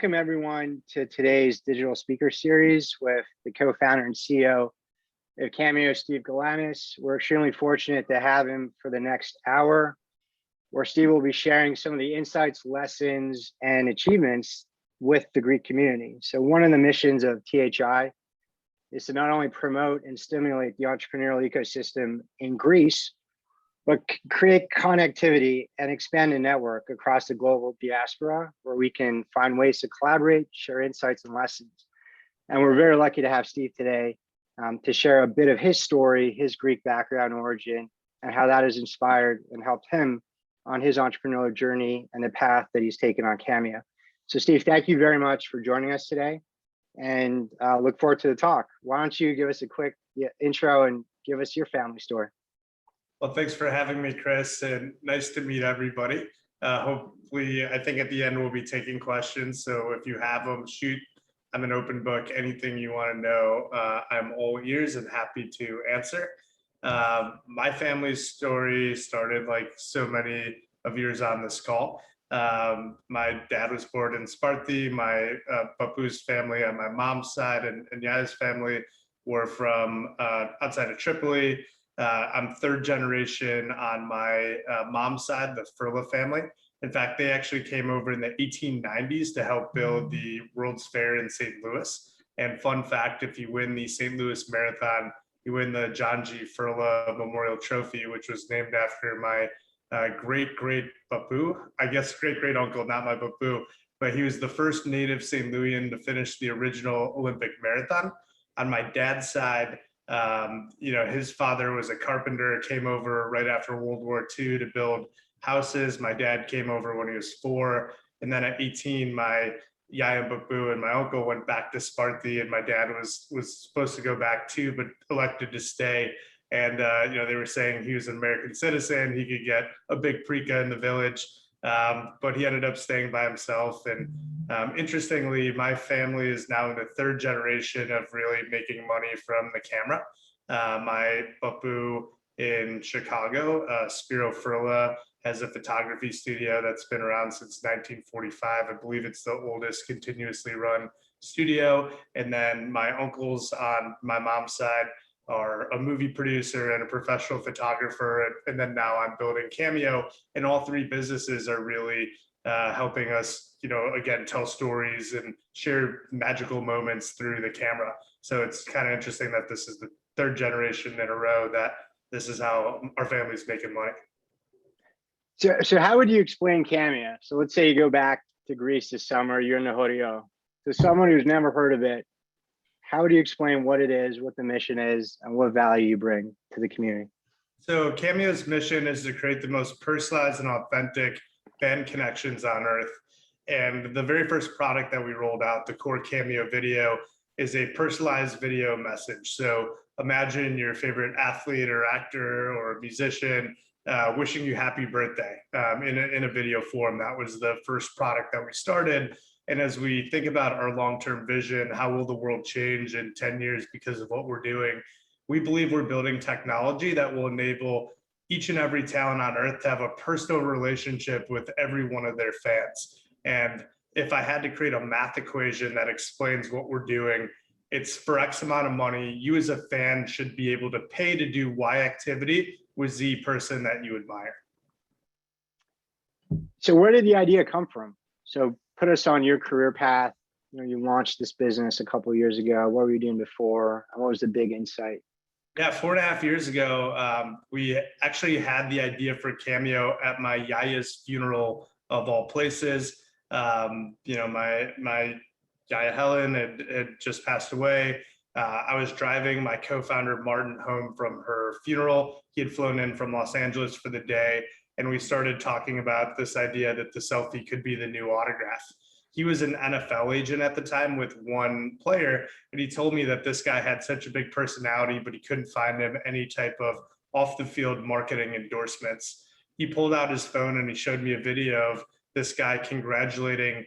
welcome everyone to today's digital speaker series with the co-founder and CEO of Cameo, Steve Galanis. We're extremely fortunate to have him for the next hour, where Steve will be sharing some of the insights, lessons, and achievements with the Greek community. So one of the missions of THI is to not only promote and stimulate the entrepreneurial ecosystem in Greece, but create connectivity and expand the network across the global diaspora, where we can find ways to collaborate, share insights and lessons. And we're very lucky to have Steve today to share a bit of his story, his Greek background, origin, and how that has inspired and helped him on his entrepreneurial journey and the path that he's taken on Cameo. So Steve, thank you very much for joining us today, and look forward to the talk. Why don't you give us a quick intro and give us your family story? Well, thanks for having me, Chris, and nice to meet everybody. Hopefully, I think at the end we'll be taking questions, so if you have them, shoot. I'm an open book. Anything you want to know, I'm all ears and happy to answer. My family's story started like so many of yours on this call. My dad was born in Sparti. My Papu's family on my mom's side and Yaya's family were from outside of Tripoli. I'm third generation on my mom's side, the Furla family. In fact, they actually came over in the 1890s to help build the World's Fair in St. Louis. And fun fact, if you win the St. Louis Marathon, you win the John G. Furla Memorial Trophy, which was named after my great Papu, I guess great uncle, not my Papu, but he was the first native St. Louian to finish the original Olympic marathon. On my dad's side, his father was a carpenter, came over right after World War II to build houses. My dad came over when he was 4. And then at 18, my Yaya and Papu and my uncle went back to Sparti, and my dad was supposed to go back too, but elected to stay. And, they were saying he was an American citizen, he could get a big prika in the village, but he ended up staying by himself. And interestingly, my family is now in the third generation of really making money from the camera. My Papu in Chicago, Spiro Furla, has a photography studio that's been around since 1945. I believe it's the oldest continuously run studio. And then my uncles on my mom's side are a movie producer and a professional photographer. And then now I'm building Cameo, and all 3 businesses are really helping us, again, tell stories and share magical moments through the camera. So it's kind of interesting that this is the 3rd generation in a row that this is how our family's making money. So how would you explain Cameo? So let's say you go back to Greece this summer, you're in the Horiyo. To someone who's never heard of it, how would you explain what it is, what the mission is, and what value you bring to the community? So Cameo's mission is to create the most personalized and authentic fan connections on earth. And the very first product that we rolled out, the core Cameo video, is a personalized video message. So imagine your favorite athlete or actor or musician wishing you happy birthday in a video form. That was the first product that we started. And as we think about our long-term vision, how will the world change in 10 years because of what we're doing? We believe we're building technology that will enable each and every talent on earth to have a personal relationship with every one of their fans. And if I had to create a math equation that explains what we're doing, it's for X amount of money, you as a fan should be able to pay to do Y activity with Z person that you admire. So where did the idea come from? So put us on your career path. You launched this business a couple of years ago. What were you doing before? And what was the big insight? Yeah, 4.5 years ago, we actually had the idea for Cameo at my Yaya's funeral of all places. My Yaya Helen had just passed away. I was driving my co-founder Martin home from her funeral. He had flown in from Los Angeles for the day, and we started talking about this idea that the selfie could be the new autograph. He was an NFL agent at the time with one player, and he told me that this guy had such a big personality, but he couldn't find him any type of off-the-field marketing endorsements. He pulled out his phone and he showed me a video of this guy congratulating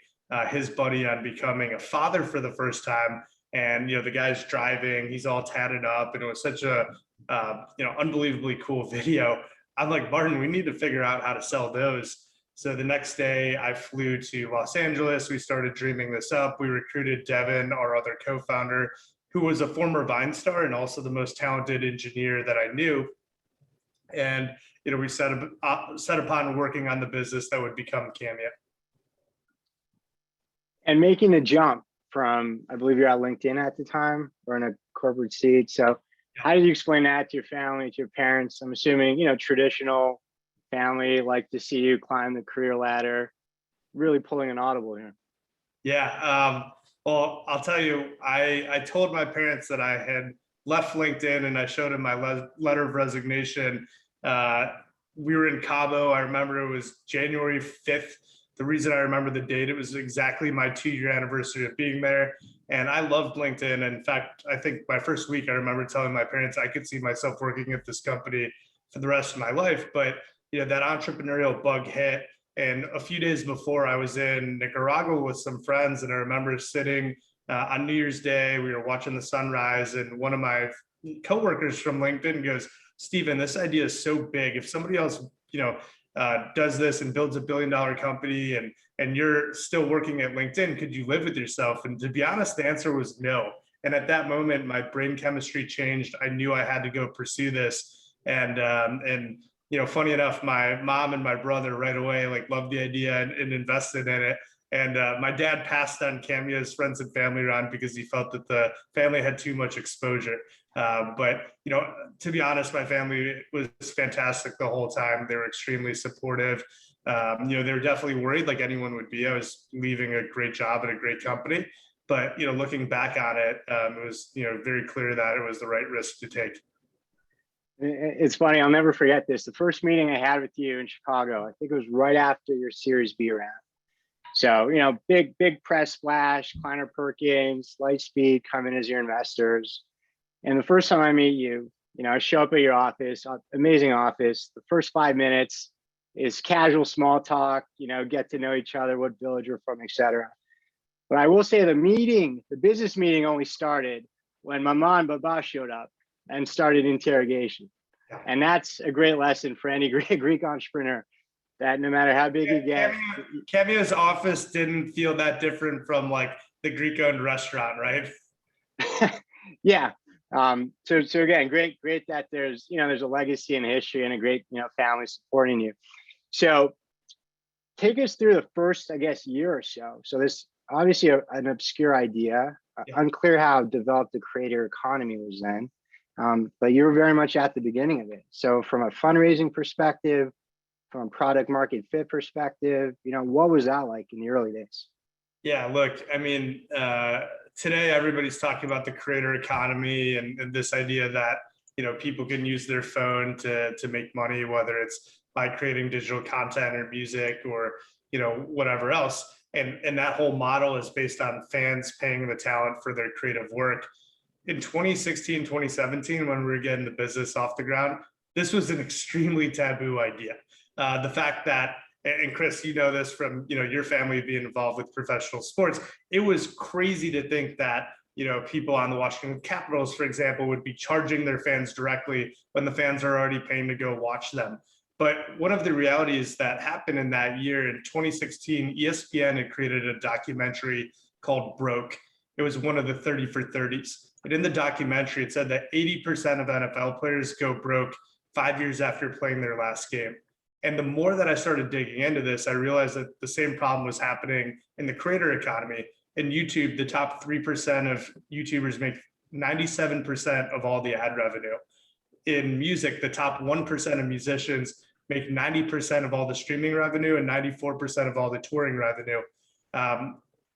his buddy on becoming a father for the first time. And the guy's driving, he's all tatted up, and it was such a unbelievably cool video. I'm like, Martin, we need to figure out how to sell those. So the next day I flew to Los Angeles. We started dreaming this up. We recruited Devin, our other co-founder, who was a former Vine star and also the most talented engineer that I knew. And we set upon working on the business that would become Cameo. And making the jump from, I believe you're at LinkedIn at the time, or in a corporate seat. So how did you explain that to your family, to your parents? I'm assuming, traditional family like to see you climb the career ladder, really pulling an audible here. Yeah. Well, I'll tell you, I told my parents that I had left LinkedIn and I showed them my letter of resignation. We were in Cabo. I remember it was January 5th. The reason I remember the date, it was exactly my 2-year anniversary of being there. And I loved LinkedIn. In fact, I think my first week, I remember telling my parents I could see myself working at this company for the rest of my life. But that entrepreneurial bug hit. And a few days before, I was in Nicaragua with some friends, and I remember sitting on New Year's Day. We were watching the sunrise, and one of my coworkers from LinkedIn goes, "Steven, this idea is so big. If somebody else, does this and builds $1 billion company, and you're still working at LinkedIn, could you live with yourself?" And to be honest, the answer was no. And at that moment, my brain chemistry changed. I knew I had to go pursue this, and funny enough, my mom and my brother right away loved the idea and invested in it. And my dad passed on Cameo's friends and family around because he felt that the family had too much exposure. But to be honest, my family was fantastic the whole time. They were extremely supportive. They were definitely worried, like anyone would be. I was leaving a great job at a great company. But looking back on it, it was very clear that it was the right risk to take. It's funny, I'll never forget this. The first meeting I had with you in Chicago, I think it was right after your Series B round. So, big press splash, Kleiner Perkins, Lightspeed come in as your investors. And the first time I meet you, I show up at your office, amazing office. The first 5 minutes is casual small talk, get to know each other, what village you're from, etc. But I will say the business meeting only started when Mama and Baba showed up and started interrogation. And that's a great lesson for any Greek entrepreneur, that no matter how big you get. Cameo's office didn't feel that different from the Greek-owned restaurant, right? Yeah. So again, great that there's a legacy and a history and a great family supporting you. So take us through the first, I guess, year or so. So this obviously an obscure idea, unclear how developed the creator economy was then. But you were very much at the beginning of it. So from a fundraising perspective, from a product market fit perspective, what was that like in the early days? Yeah, look, I mean, today everybody's talking about the creator economy and this idea that, people can use their phone to make money, whether it's by creating digital content or music or, whatever else. And that whole model is based on fans paying the talent for their creative work. In 2016, 2017, when we were getting the business off the ground, this was an extremely taboo idea. The fact that, and Chris, this from your family being involved with professional sports, it was crazy to think that people on the Washington Capitals, for example, would be charging their fans directly when the fans are already paying to go watch them. But one of the realities that happened in that year, in 2016, ESPN had created a documentary called Broke. It was one of the 30 for 30s. But in the documentary, it said that 80% of NFL players go broke 5 years after playing their last game. And the more that I started digging into this, I realized that the same problem was happening in the creator economy. In YouTube, the top 3% of YouTubers make 97% of all the ad revenue. In music, the top 1% of musicians make 90% of all the streaming revenue and 94% of all the touring revenue.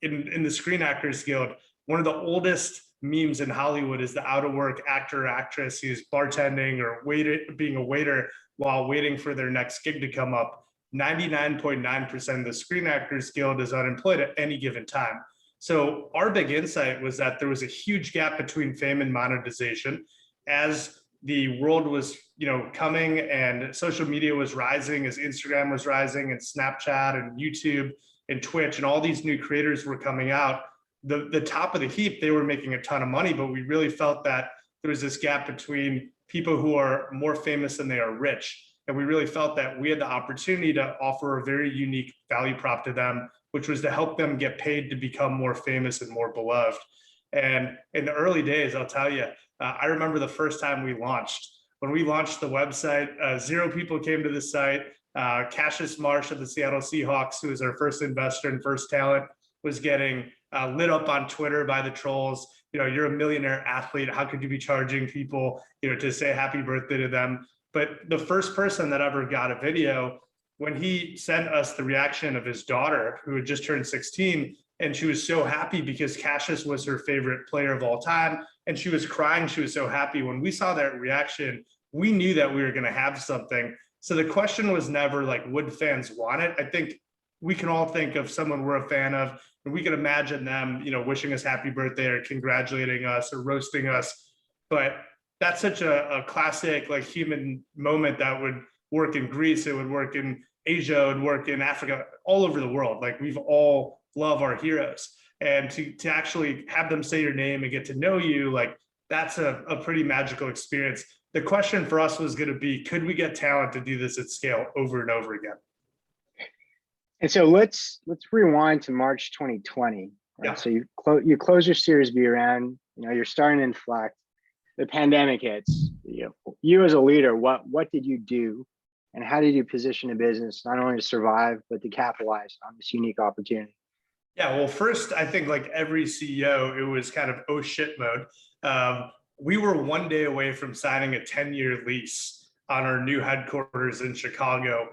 In the Screen Actors Guild, one of the oldest memes in Hollywood is the out of work actor or actress who's bartending or being a waiter while waiting for their next gig to come up. 99.9% of the Screen Actors Guild is unemployed at any given time. So our big insight was that there was a huge gap between fame and monetization. As the world was coming and social media was rising, as Instagram was rising and Snapchat and YouTube and Twitch and all these new creators were coming out, the top of the heap, they were making a ton of money, but we really felt that there was this gap between people who are more famous than they are rich. And we really felt that we had the opportunity to offer a very unique value prop to them, which was to help them get paid to become more famous and more beloved. And in the early days, I'll tell you, I remember the first time we launched. When we launched the website, 0 people came to the site. Cassius Marsh of the Seattle Seahawks, who was our first investor and first talent, was getting lit up on Twitter by the trolls. You're a millionaire athlete. How could you be charging people, to say happy birthday to them? But the first person that ever got a video, when he sent us the reaction of his daughter, who had just turned 16, and she was so happy because Cassius was her favorite player of all time, and she was crying. She was so happy. When we saw that reaction, we knew that we were going to have something. So the question was never like, would fans want it? I think we can all think of someone we're a fan of, and we can imagine them, wishing us happy birthday or congratulating us or roasting us. But that's such a classic, like, human moment that would work in Greece, it would work in Asia, it would work in Africa, all over the world. Like, we've all love our heroes, and to actually have them say your name and get to know you, like, that's a pretty magical experience. The question for us was going to be, could we get talent to do this at scale over and over again? And so let's rewind to March 2020. Right? Yeah. So you close your Series B round. You're starting to inflect. The pandemic hits. You as a leader, what did you do, and how did you position a business not only to survive but to capitalize on this unique opportunity? Yeah, well, first, I think, like every CEO, it was kind of oh shit mode. We were one day away from signing a 10-year lease on our new headquarters in Chicago.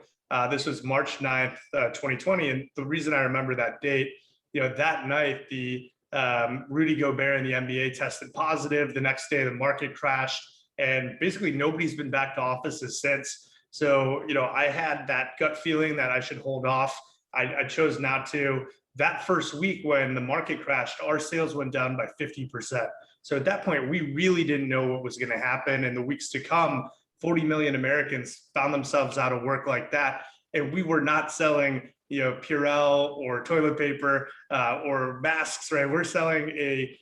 This was March 9th, 2020. And the reason I remember that date, that night, the Rudy Gobert in the NBA tested positive. The next day, the market crashed, and basically nobody's been back to offices since. So, I had that gut feeling that I should hold off. I chose not to. That first week when the market crashed, our sales went down by 50%. So at that point, we really didn't know what was going to happen. In the weeks to come, 40 million Americans found themselves out of work like that. And we were not selling, Purell or toilet paper or masks, right? We're selling a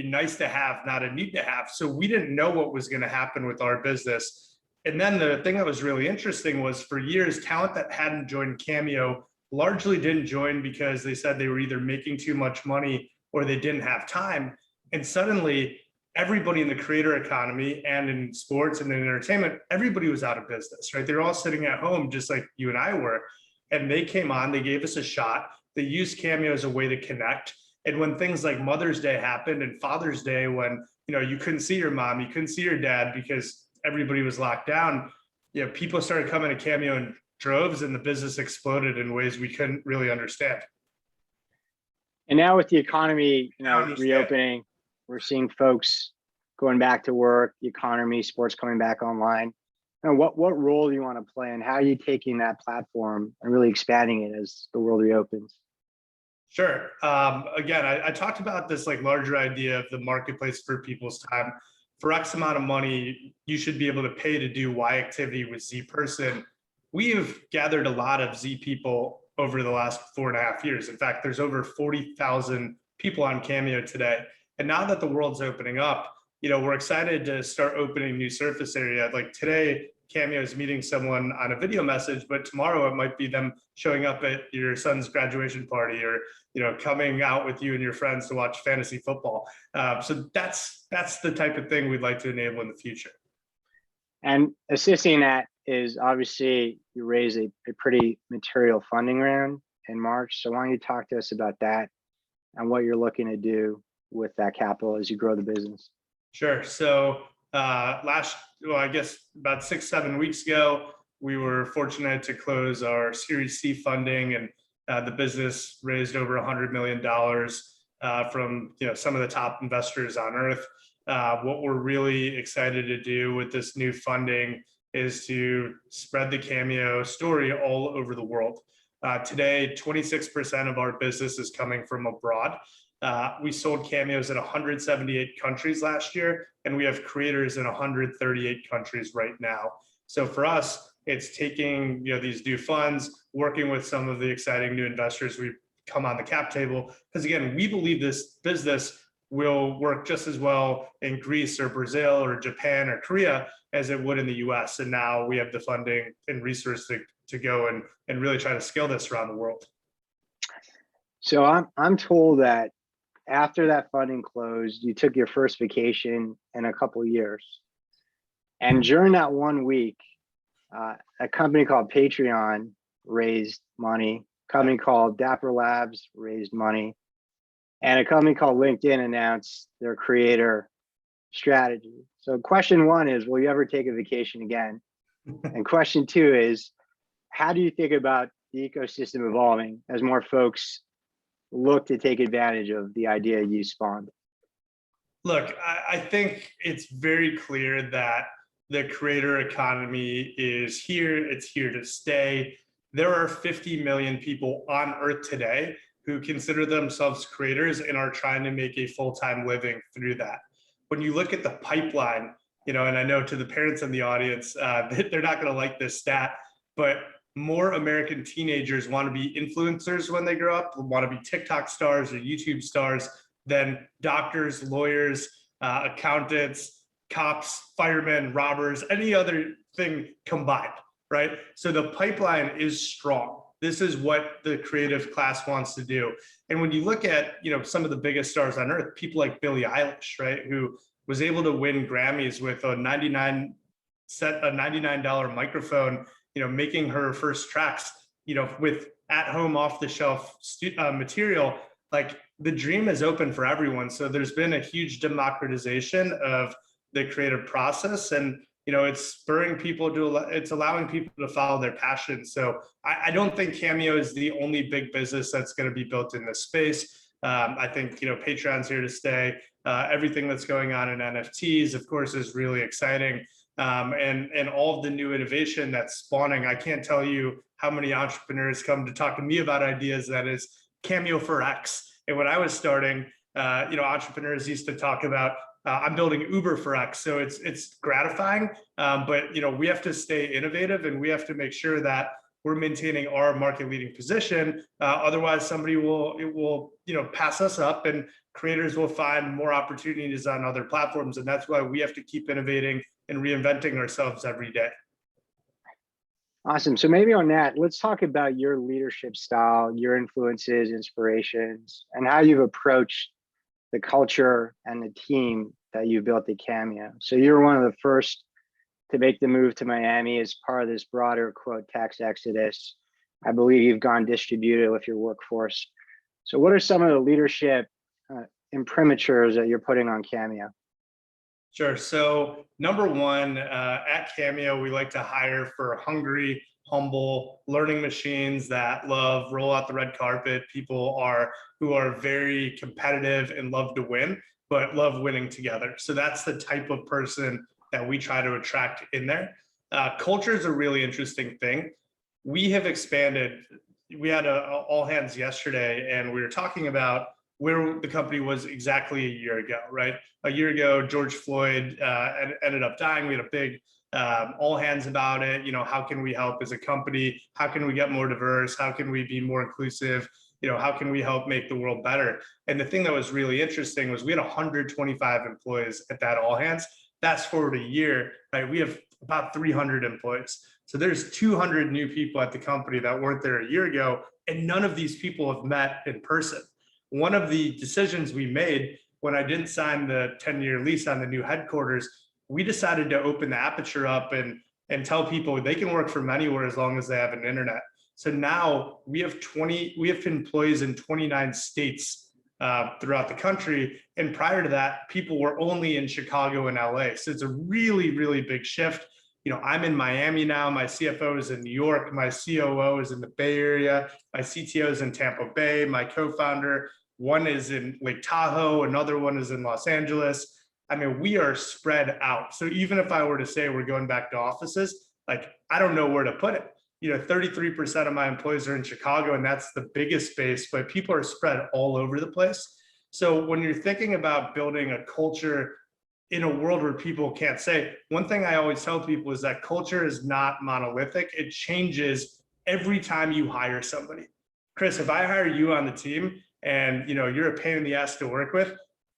nice to have, not a need to have. So we didn't know what was going to happen with our business. And then the thing that was really interesting was, for years, talent that hadn't joined Cameo largely didn't join because they said they were either making too much money or they didn't have time. And suddenly, everybody in the creator economy and in sports and in entertainment, everybody was out of business, right? They're all sitting at home just like you and I were. And they came on, they gave us a shot. They used Cameo as a way to connect. And when things like Mother's Day happened and Father's Day, when you couldn't see your mom, you couldn't see your dad because everybody was locked down, people started coming to Cameo in droves, and the business exploded in ways we couldn't really understand. And now with the economy, reopening, we're seeing folks going back to work, the economy, sports coming back online. What role do you want to play, and how are you taking that platform and really expanding it as the world reopens? Sure. Again, I talked about this like larger idea of the marketplace for people's time. For X amount of money, you should be able to pay to do Y activity with Z person. We have gathered a lot of Z people over the last 4.5 years. In fact, there's over 40,000 people on Cameo today. And now that the world's opening up, we're excited to start opening new surface area. Like today, Cameo is meeting someone on a video message, but tomorrow it might be them showing up at your son's graduation party, or coming out with you and your friends to watch fantasy football. So that's the type of thing we'd like to enable in the future. And assisting that is, obviously, you raise a pretty material funding round in March. So why don't you talk to us about that and what you're looking to do with that capital as you grow the business? Sure. So I guess about 6-7 weeks ago, we were fortunate to close our Series C funding, and the business raised over $100 million from some of the top investors on earth. What we're really excited to do with this new funding is to spread the Cameo story all over the world. Today, 26% of our business is coming from abroad. We sold Cameos in 178 countries last year, and we have creators in 138 countries right now. So for us, it's taking these new funds, working with some of the exciting new investors we've come on the cap table, because again, we believe this business will work just as well in Greece or Brazil or Japan or Korea as it would in the US. And now we have the funding and resources to go and really try to scale this around the world. So I'm told that after that funding closed, you took your first vacation in a couple of years. And during that 1 week, a company called Patron raised money, a company called Dapper Labs raised money, and a company called LinkedIn announced their creator strategy. So question one is, will you ever take a vacation again? And question two is, how do you think about the ecosystem evolving as more folks look to take advantage of the idea you spawned? Look, I think it's very clear that the creator economy is here. It's here to stay. There are 50 million people on Earth today who consider themselves creators and are trying to make a full-time living through that. When you look at the pipeline, and I know to the parents in the audience, they're not going to like this stat, but more American teenagers want to be influencers when they grow up, want to be TikTok stars or YouTube stars than doctors, lawyers, accountants, cops, firemen, robbers, any other thing combined, right? So the pipeline is strong. This is what the creative class wants to do. And when you look at, some of the biggest stars on earth, people like Billie Eilish, right, who was able to win Grammys with a $99 microphone, making her first tracks, with at-home off-the-shelf material. Like, the dream is open for everyone. So there's been a huge democratization of the creative process, and it's spurring people it's allowing people to follow their passion. So I don't think Cameo is the only big business that's going to be built in this space. I think Patreon's here to stay. Everything that's going on in NFTs, of course, is really exciting. And all of the new innovation that's spawning. I can't tell you how many entrepreneurs come to talk to me about ideas that is Cameo for X. And when I was starting, entrepreneurs used to talk about, I'm building Uber for X. So it's gratifying, but we have to stay innovative, and we have to make sure that we're maintaining our market leading position. Otherwise, somebody will pass us up, and creators will find more opportunities on other platforms. And that's why we have to keep innovating and reinventing ourselves every day. Awesome. So maybe on that, let's talk about your leadership style, your influences, inspirations, and how you've approached the culture and the team that you built at Cameo. So you're one of the first to make the move to Miami as part of this broader, quote, tax exodus. I believe you've gone distributed with your workforce. So what are some of the leadership imprimatures that you're putting on Cameo? Sure. So number one, at Cameo, we like to hire for hungry, humble learning machines that love roll out the red carpet. People who are very competitive and love to win, but love winning together. So that's the type of person that we try to attract in there. Culture is a really interesting thing. We have expanded. We had a all hands yesterday, and we were talking about where the company was exactly a year ago, right? A year ago, George Floyd ended up dying. We had a big all hands about it. How can we help as a company? How can we get more diverse? How can we be more inclusive? How can we help make the world better? And the thing that was really interesting was we had 125 employees at that all hands. Fast forward a year, right? We have about 300 employees. So there's 200 new people at the company that weren't there a year ago, and none of these people have met in person. One of the decisions we made when I didn't sign the 10-year lease on the new headquarters, we decided to open the aperture up and tell people they can work from anywhere as long as they have an internet. So now we have employees in 29 states throughout the country. And prior to that, people were only in Chicago and LA. So it's a really, really big shift. I'm in Miami now. My CFO is in New York. My COO is in the Bay Area. My CTO is in Tampa Bay. My co-founder, one is in Lake Tahoe. Another one is in Los Angeles. I mean, we are spread out. So even if I were to say we're going back to offices, I don't know where to put it. 33% of my employees are in Chicago, and that's the biggest space, but people are spread all over the place. So when you're thinking about building a culture in a world where people can't say, one thing I always tell people is that culture is not monolithic. It changes every time you hire somebody. Chris, if I hire you on the team and you're a pain in the ass to work with,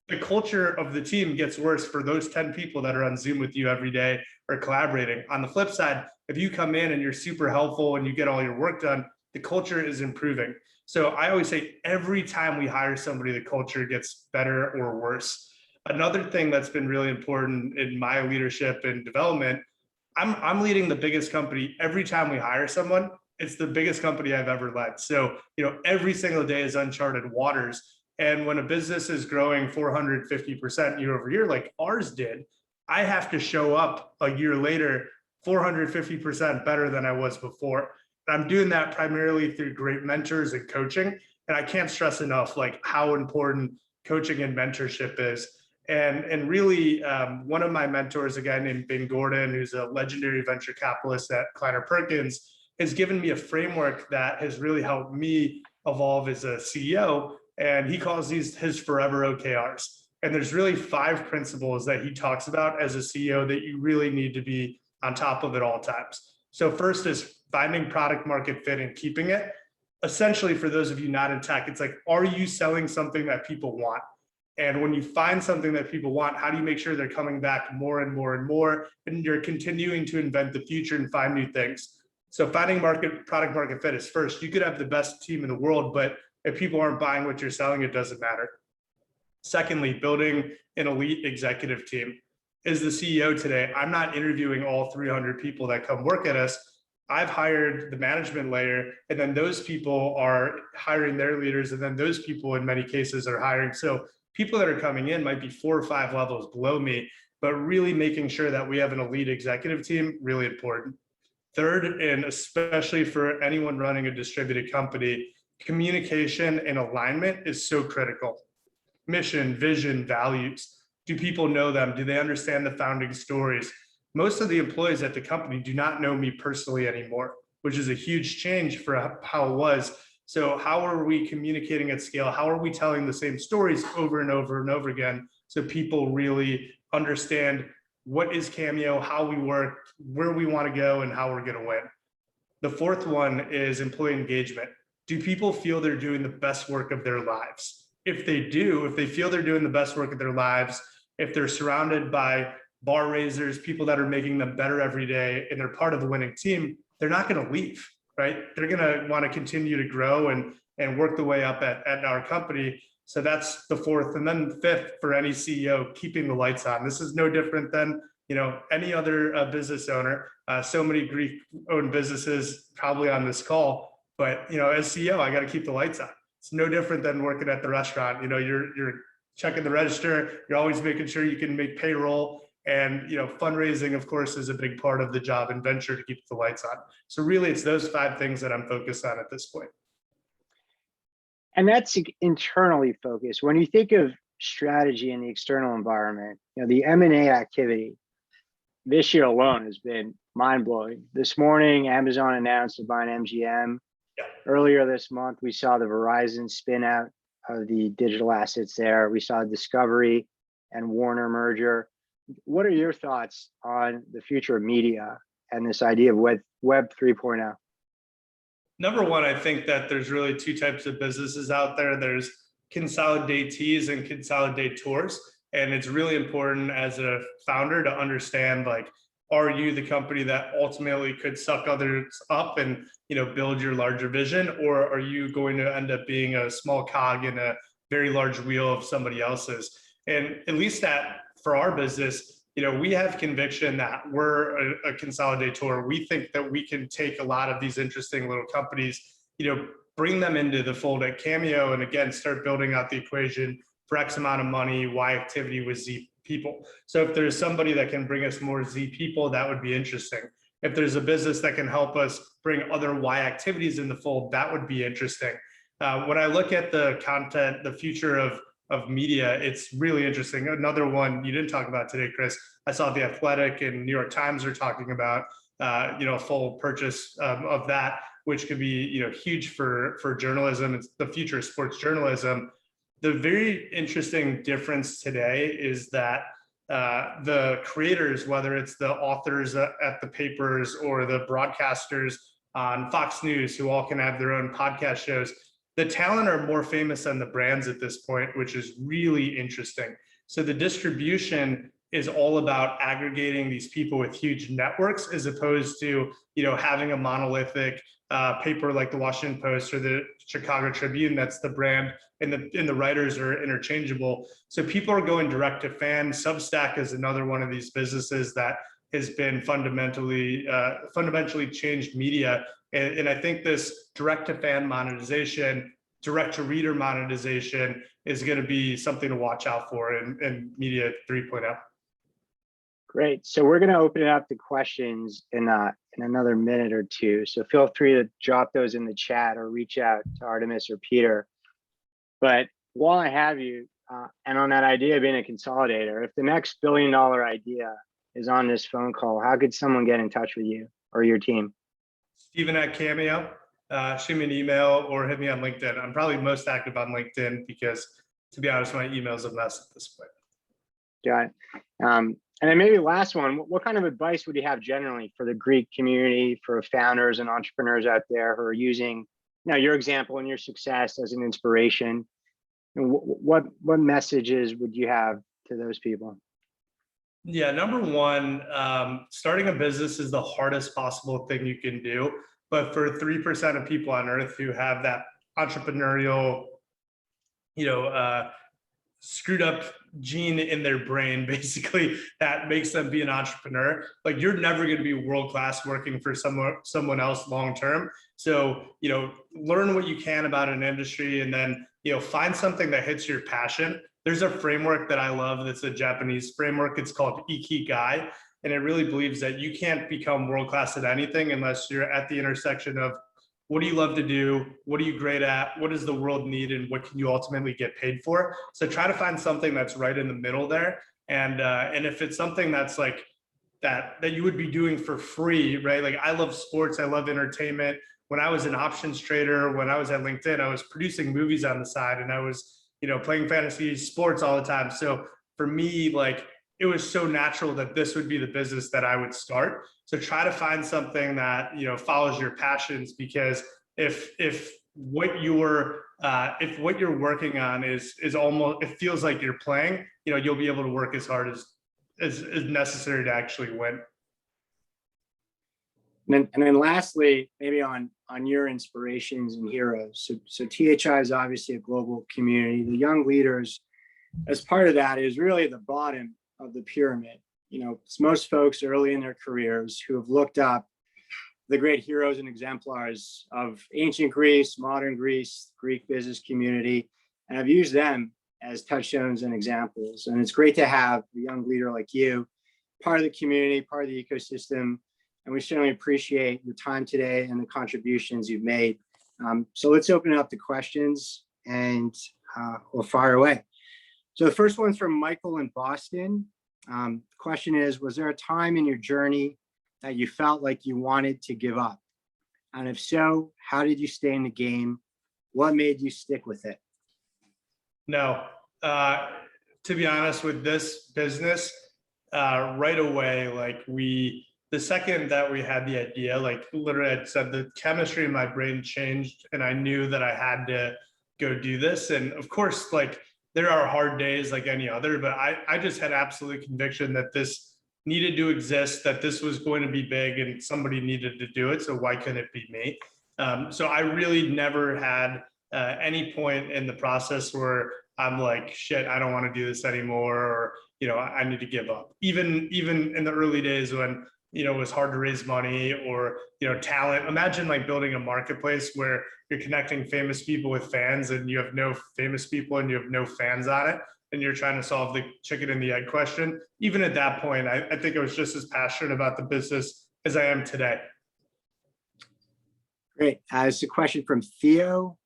the culture of the team gets worse for those 10 people that are on Zoom with you every day or collaborating. On the flip side, if you come in and you're super helpful and you get all your work done, the culture is improving. So I always say every time we hire somebody, the culture gets better or worse. Another thing that's been really important in my leadership and development, I'm leading the biggest company. Every time we hire someone, it's the biggest company I've ever led. So, every single day is uncharted waters. And when a business is growing 450% year over year, like ours did, I have to show up a year later 450% better than I was before. And I'm doing that primarily through great mentors and coaching. And I can't stress enough like how important coaching and mentorship is. And really, one of my mentors, a guy named Ben Gordon, who's a legendary venture capitalist at Kleiner Perkins, has given me a framework that has really helped me evolve as a CEO. And he calls these his forever OKRs. And there's really 5 principles that he talks about as a CEO that you really need to be on top of at all times. So first is finding product market fit and keeping it. Essentially, for those of you not in tech, it's like, are you selling something that people want? And when you find something that people want, how do you make sure they're coming back more and more and more? And you're continuing to invent the future and find new things. So finding product market fit is first. You could have the best team in the world, but if people aren't buying what you're selling, it doesn't matter. Secondly, building an elite executive team. As the CEO today, I'm not interviewing all 300 people that come work at us. I've hired the management layer, and then those people are hiring their leaders, and then those people in many cases are hiring. So people that are coming in might be 4 or 5 levels below me, but really making sure that we have an elite executive team, really important. Third, and especially for anyone running a distributed company, communication and alignment is so critical. Mission, vision, values. Do people know them? Do they understand the founding stories? Most of the employees at the company do not know me personally anymore, which is a huge change for how it was. So how are we communicating at scale? How are we telling the same stories over and over and over again so people really understand what is Cameo, how we work, where we want to go, and how we're going to win? The fourth one is employee engagement. Do people feel they're doing the best work of their lives? If they do, if they feel they're doing the best work of their lives, if they're surrounded by bar raisers, people that are making them better every day, and they're part of the winning team, they're not going to leave, right? They're going to want to continue to grow and work the way up at our company. So that's the fourth. And then fifth, for any CEO, keeping the lights on. This is no different than any other business owner. So many Greek-owned businesses probably on this call, but as CEO, I got to keep the lights on. It's no different than working at the restaurant. You're checking the register. You're always making sure you can make payroll. And fundraising, of course, is a big part of the job and venture to keep the lights on. So really, it's those 5 things that I'm focused on at this point. And that's internally focused. When you think of strategy in the external environment, the M&A activity this year alone has been mind-blowing. This morning, Amazon announced to buy an MGM. Yeah. Earlier this month, we saw the Verizon spin out of the digital assets there. We saw Discovery and Warner merger. What are your thoughts on the future of media and this idea of Web 3.0? Number one, I think that there's really 2 types of businesses out there. There's consolidatees and consolidators. And it's really important as a founder to understand, like, are you the company that ultimately could suck others up and build your larger vision, or are you going to end up being a small cog in a very large wheel of somebody else's? And at least that for our business, we have conviction that we're a consolidator. We think that we can take a lot of these interesting little companies, bring them into the fold at Cameo, and again, start building out the equation for X amount of money, Y activity with Z people. So if there's somebody that can bring us more Z people, that would be interesting. If there's a business that can help us bring other Y activities in the fold, that would be interesting. When I look at the content, the future of media, it's really interesting. Another one you didn't talk about today, Chris, I saw The Athletic and New York Times are talking about, a full purchase of that, which could be, huge for journalism. It's the future of sports journalism. The very interesting difference today is that the creators, whether it's the authors at the papers or the broadcasters on Fox News, who all can have their own podcast shows, the talent are more famous than the brands at this point, which is really interesting. So the distribution is all about aggregating these people with huge networks, as opposed to, having a monolithic paper like the Washington Post or the Chicago Tribune. That's the brand, and the writers are interchangeable. So people are going direct to fan. Substack is another one of these businesses that has been fundamentally changed media. And I think this direct to fan monetization, direct to reader monetization is going to be something to watch out for in media 3.0. Great. So we're going to open it up to questions in another minute or two. So feel free to drop those in the chat or reach out to Artemis or Peter. But while I have you, and on that idea of being a consolidator, if the next billion-dollar idea is on this phone call, how could someone get in touch with you or your team? Steven at Cameo, shoot me an email or hit me on LinkedIn. I'm probably most active on LinkedIn because, to be honest, my email's a mess at this point. Got it. And then maybe last one, what kind of advice would you have generally for the Greek community, for founders and entrepreneurs out there who are using, your example and your success as an inspiration? And what messages would you have to those people? Yeah, number one, starting a business is the hardest possible thing you can do. But for 3% of people on earth who have that entrepreneurial, screwed up gene in their brain, basically, that makes them be an entrepreneur, like, you're never going to be world-class working for someone else long-term. So, learn what you can about an industry, and then, find something that hits your passion. There's a framework that I love that's a Japanese framework. It's called Ikigai. And it really believes that you can't become world-class at anything unless you're at the intersection of what do you love to do? What are you great at? What does the world need? And what can you ultimately get paid for? So try to find something that's right in the middle there. And if it's something that's like that you would be doing for free, right? Like, I love sports. I love entertainment. When I was an options trader, when I was at LinkedIn, I was producing movies on the side, and I was, playing fantasy sports all the time. So for me, like, it was so natural that this would be the business that I would start. So try to find something that, follows your passions, because if what you're working on is almost, it feels like you're playing, you'll be able to work as hard as necessary to actually win. And then lastly, maybe on your inspirations and heroes. So THI is obviously a global community. The young leaders, as part of that, is really the bottom of the pyramid. It's most folks early in their careers who have looked up the great heroes and exemplars of ancient Greece, modern Greece, Greek business community, and I've used them as touchstones and examples. And it's great to have a young leader like you, part of the community, part of the ecosystem. And we certainly appreciate your time today and the contributions you've made. So let's open it up to questions, and we'll fire away. So the first one's from Michael in Boston. The question is, was there a time in your journey that you felt like you wanted to give up? And if so, how did you stay in the game? What made you stick with it? No, to be honest, with this business, right away, like, the second that we had the idea, like, literally, I said the chemistry in my brain changed, and I knew that I had to go do this. And of course, like, there are hard days like any other, but I just had absolute conviction that this needed to exist, that this was going to be big, and somebody needed to do it. So why couldn't it be me? So I really never had any point in the process where I'm like, shit, I don't want to do this anymore, or, I need to give up. Even in the early days when, it was hard to raise money, or, talent. Imagine, like, building a marketplace where you're connecting famous people with fans, and you have no famous people and you have no fans on it, and you're trying to solve the chicken and the egg question. Even at that point, I think I was just as passionate about the business as I am today. Great. It's a question from Theo.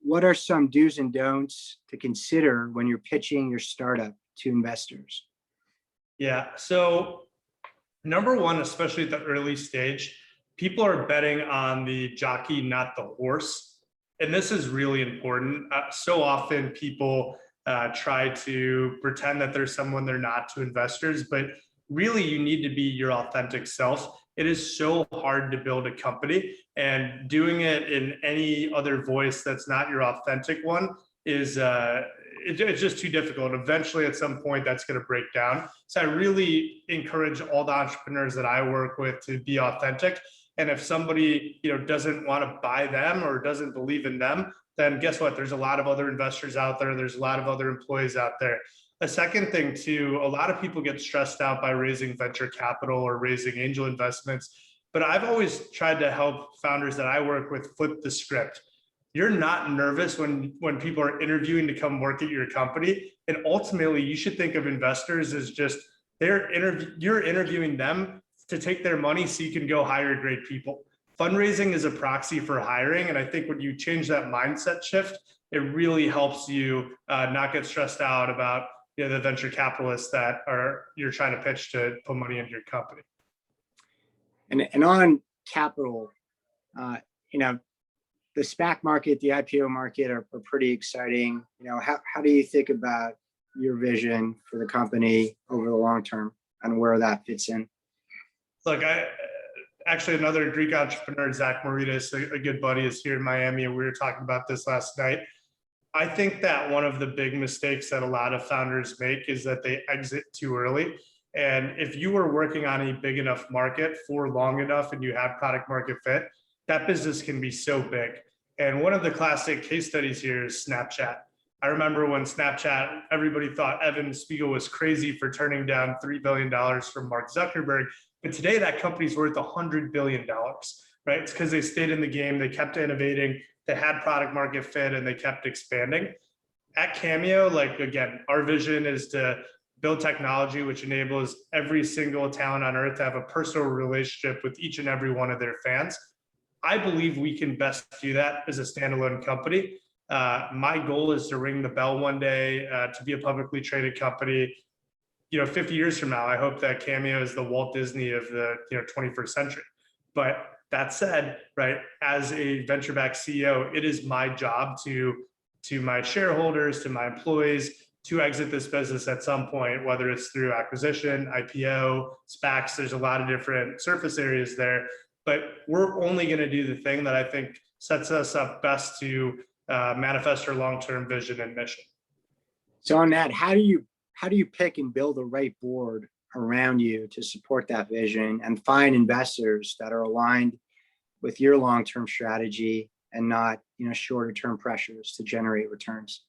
What are some do's and don'ts to consider when you're pitching your startup to investors? Yeah. So number one, especially at the early stage, people are betting on the jockey, not the horse. And this is really important. So often people try to pretend that there's someone they're not to investors, but really you need to be your authentic self. it is so hard to build a company, and doing it in any other voice that's not your authentic one is it's just too difficult. Eventually, at some point, that's going to break down. So I really encourage all the entrepreneurs that I work with to be authentic. And if somebody, doesn't want to buy them or doesn't believe in them, then guess what? There's a lot of other investors out there. There's a lot of other employees out there. A second thing too, a lot of people get stressed out by raising venture capital or raising angel investments. But I've always tried to help founders that I work with flip the script. You're not nervous when people are interviewing to come work at your company. And ultimately, you should think of investors as just you're interviewing them to take their money so you can go hire great people. Fundraising is a proxy for hiring. And I think when you change that mindset shift, it really helps you not get stressed out about the venture capitalists that you're trying to pitch to put money into your company. And on capital, the SPAC market, the IPO market are pretty exciting. How do you think about your vision for the company over the long term and where that fits in? Look, actually another Greek entrepreneur, Zach Maritas, a good buddy, is here in Miami, and we were talking about this last night. I think that one of the big mistakes that a lot of founders make is that they exit too early. And if you were working on a big enough market for long enough and you have product market fit, that business can be so big. And one of the classic case studies here is Snapchat. I remember when Snapchat, everybody thought Evan Spiegel was crazy for turning down $3 billion from Mark Zuckerberg. But today that company's worth $100 billion, right? It's because they stayed in the game, they kept innovating, they had product market fit, and they kept expanding. At Cameo, again, our vision is to build technology which enables every single talent on earth to have a personal relationship with each and every one of their fans. I believe we can best do that as a standalone company. My goal is to ring the bell one day, to be a publicly traded company. 50 years from now, I hope that Cameo is the Walt Disney of the 21st century. But that said, right, as a venture-backed CEO, it is my job to my shareholders, to my employees, to exit this business at some point, whether it's through acquisition, IPO, SPACs. There's a lot of different surface areas there, but we're only going to do the thing that I think sets us up best to manifest our long-term vision and mission. So on that, how do you pick and build the right board around you to support that vision and find investors that are aligned with your long-term strategy and not, shorter term pressures to generate returns?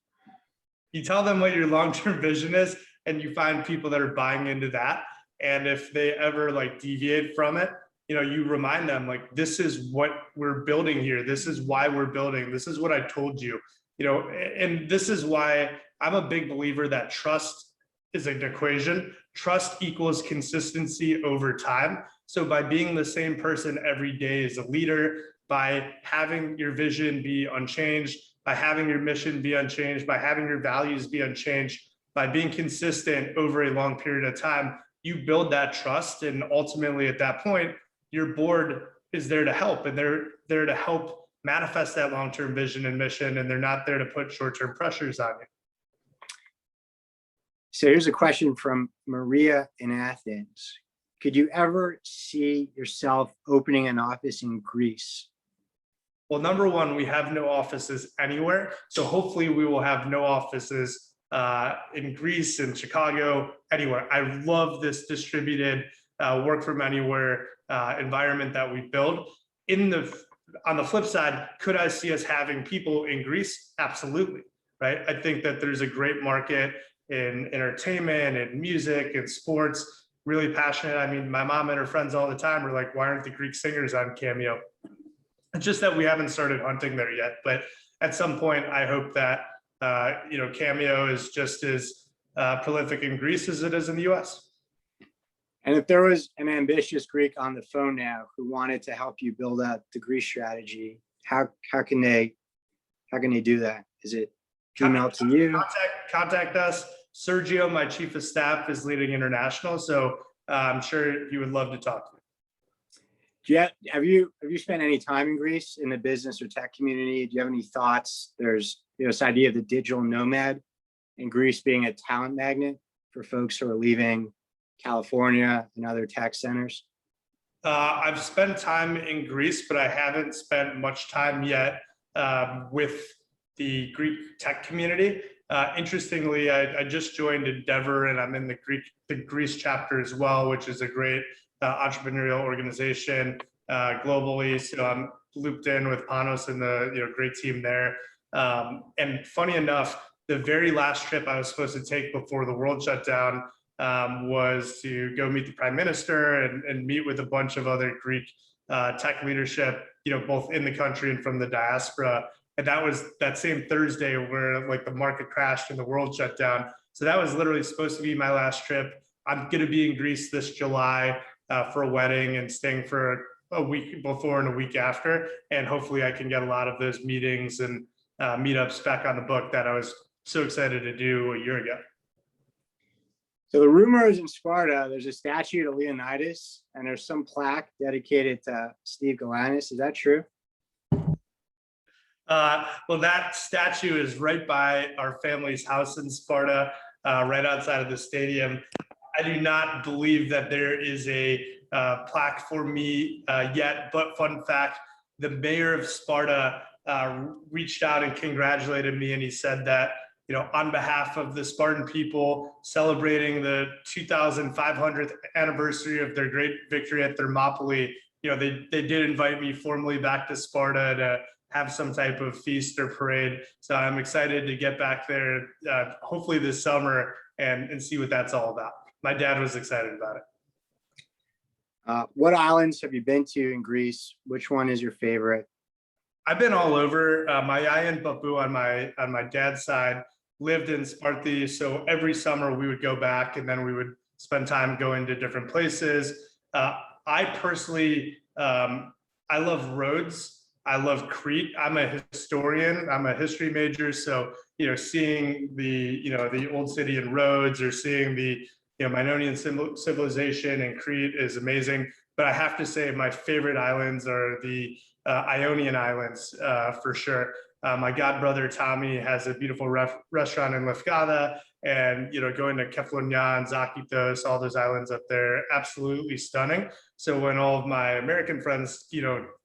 You tell them what your long-term vision is, and you find people that are buying into that. And if they ever deviate from it, you remind them this is what we're building here. This is why we're building. This is what I told you, and this is why I'm a big believer that trust is an equation. Trust equals consistency over time. So by being the same person every day as a leader, by having your vision be unchanged, by having your mission be unchanged, by having your values be unchanged, by being consistent over a long period of time, you build that trust. And ultimately at that point, your board is there to help, and they're there to help manifest that long-term vision and mission, and they're not there to put short-term pressures on you. So here's a question from Maria in Athens. Could you ever see yourself opening an office in Greece? Well, number one, we have no offices anywhere. So hopefully we will have no offices in Greece, in Chicago, anywhere. I love this distributed work from anywhere environment that we build. On the flip side, could I see us having people in Greece? Absolutely, right? I think that there's a great market in entertainment and music and sports, really passionate. I mean, my mom and her friends all the time are like, why aren't the Greek singers on Cameo? It's just that we haven't started hunting there yet. But at some point, I hope that, Cameo is just as prolific in Greece as it is in the US. And if there was an ambitious Greek on the phone now who wanted to help you build out the Greece strategy, how can they do that? Is it email to you? Contact us. Sergio, my chief of staff, is leading international, so I'm sure he would love to talk to me. Have you spent any time in Greece in the business or tech community? Do you have any thoughts? There's this idea of the digital nomad in Greece being a talent magnet for folks who are leaving California and other tech centers. I've spent time in Greece, but I haven't spent much time yet with the Greek tech community. Interestingly, I just joined Endeavor, and I'm in the Greece chapter as well, which is a great entrepreneurial organization globally. So I'm looped in with Panos and the great team there. And funny enough, the very last trip I was supposed to take before the world shut down was to go meet the prime minister and meet with a bunch of other Greek tech leadership, both in the country and from the diaspora. And that was that same Thursday where like the market crashed and the world shut down. So that was literally supposed to be my last trip. I'm going to be in Greece this July for a wedding and staying for a week before and a week after. And hopefully I can get a lot of those meetings and meetups back on the book that I was so excited to do a year ago. So the rumor is in Sparta, there's a statue to Leonidas, and there's some plaque dedicated to Steve Galanis. Is that true? Well, that statue is right by our family's house in Sparta, right outside of the stadium. I do not believe that there is a plaque for me yet, but fun fact, the mayor of Sparta reached out and congratulated me, and he said that, on behalf of the Spartan people celebrating the 2500th anniversary of their great victory at Thermopylae, they did invite me formally back to Sparta to have some type of feast or parade. So I'm excited to get back there, hopefully this summer, and see what that's all about. My dad was excited about it. What islands have you been to in Greece? Which one is your favorite? I've been all over. My Aunt Babu on my dad's side lived in Sparta, so every summer we would go back and then we would spend time going to different places. I personally, I love Rhodes. I love Crete. I'm a historian. I'm a history major, so seeing the old city in Rhodes or seeing the Minoan civilization in Crete is amazing. But I have to say my favorite islands are the Ionian Islands for sure. My godbrother Tommy has a beautiful restaurant in Lefkada, and going to Kefalonia, Zakynthos, all those islands up there, absolutely stunning. So when all of my American friends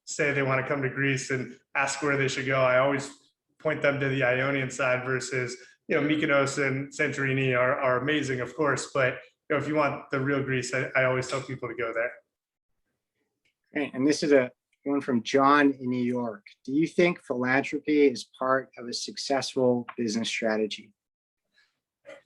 say they want to come to Greece and ask where they should go, I always point them to the Ionian side versus Mykonos and Santorini are amazing, of course, but if you want the real Greece, I always tell people to go there. Great. And this is one from John in New York. Do you think philanthropy is part of a successful business strategy?